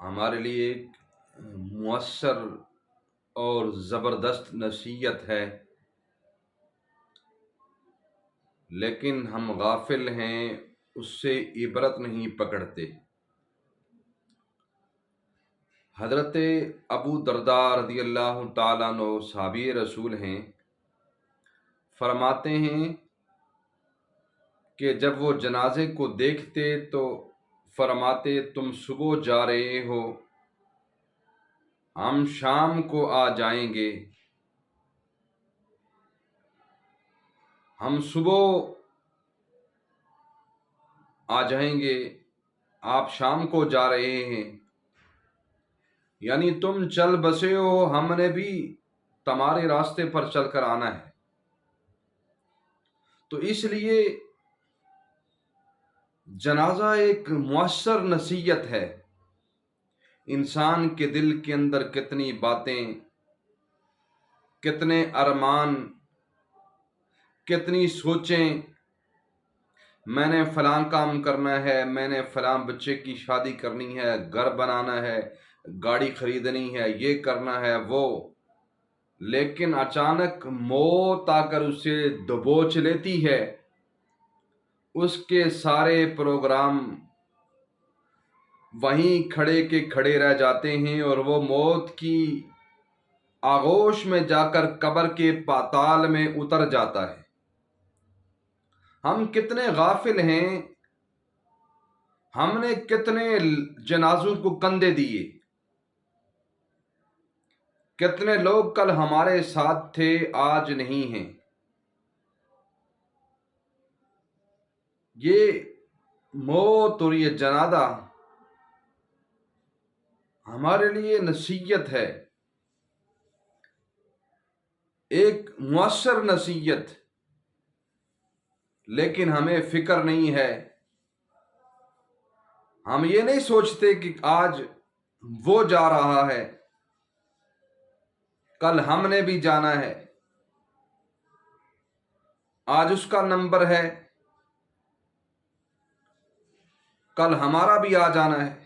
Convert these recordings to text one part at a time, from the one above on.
ہمارے لیے ایک مؤثر اور زبردست نصیحت ہے، لیکن ہم غافل ہیں، اس سے عبرت نہیں پکڑتے۔ حضرت ابو درداء رضی اللہ تعالیٰ عنہ صحابی رسول ہیں، فرماتے ہیں کہ جب وہ جنازے کو دیکھتے تو فرماتے تم صبح جا رہے ہو، ہم شام کو آ جائیں گے۔ ہم صبح آ جائیں گے، آپ شام کو جا رہے ہیں، یعنی تم چل بسے ہو، ہم نے بھی تمہارے راستے پر چل کر آنا ہے۔ تو اس لیے جنازہ ایک مؤثر نصیحت ہے۔ انسان کے دل کے اندر کتنی باتیں، کتنے ارمان، کتنی سوچیں، میں نے فلاں کام کرنا ہے، میں نے فلاں بچے کی شادی کرنی ہے، گھر بنانا ہے، گاڑی خریدنی ہے، یہ کرنا ہے وہ، لیکن اچانک موت آ کر اسے دبوچ لیتی ہے، اس کے سارے پروگرام وہیں کھڑے کے کھڑے رہ جاتے ہیں، اور وہ موت کی آغوش میں جا کر قبر کے پاتال میں اتر جاتا ہے۔ ہم کتنے غافل ہیں، ہم نے کتنے جنازوں کو کندھے دیے، کتنے لوگ کل ہمارے ساتھ تھے آج نہیں ہیں۔ یہ موت اور یہ جنازہ ہمارے لیے نصیحت ہے، ایک مؤثر نصیحت، لیکن ہمیں فکر نہیں ہے۔ ہم یہ نہیں سوچتے کہ آج وہ جا رہا ہے، کل ہم نے بھی جانا ہے، آج اس کا نمبر ہے، کل ہمارا بھی آ جانا ہے۔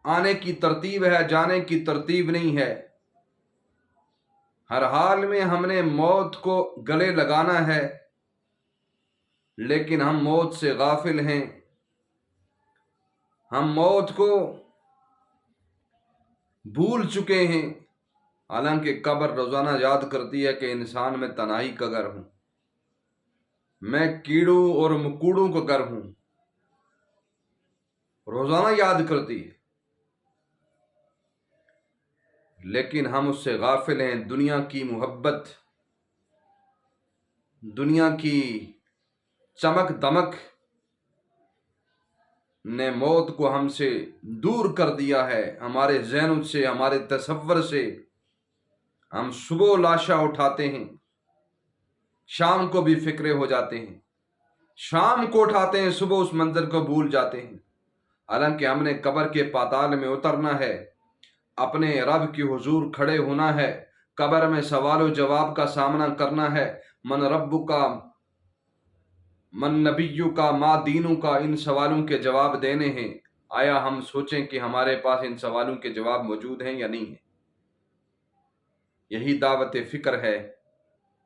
آنے کی ترتیب ہے، جانے کی ترتیب نہیں ہے۔ ہر حال میں ہم نے موت کو گلے لگانا ہے، لیکن ہم موت سے غافل ہیں۔ ہم موت کو بھول چکے ہیں، حالانکہ قبر روزانہ یاد کرتی ہے کہ انسان میں تنہائی کا گھر ہوں، میں کیڑوں اور مکوڑوں کا گھر ہوں، روزانہ یاد کرتی ہے، لیکن ہم اس سے غافل ہیں۔ دنیا کی محبت، دنیا کی چمک دمک نے موت کو ہم سے دور کر دیا ہے، ہمارے ذہن سے، ہمارے تصور سے۔ ہم صبح لاشا اٹھاتے ہیں، شام کو بھی فکرے ہو جاتے ہیں، شام کو اٹھاتے ہیں، صبح اس منظر کو بھول جاتے ہیں، حالانکہ ہم نے قبر کے پاتال میں اترنا ہے، اپنے رب کی حضور کھڑے ہونا ہے، قبر میں سوال و جواب کا سامنا کرنا ہے۔ من ربک کا، من نبیو کا، ما دینو کا، ان سوالوں کے جواب دینے ہیں۔ آیا ہم سوچیں کہ ہمارے پاس ان سوالوں کے جواب موجود ہیں یا نہیں ہیں؟ یہی دعوت فکر ہے۔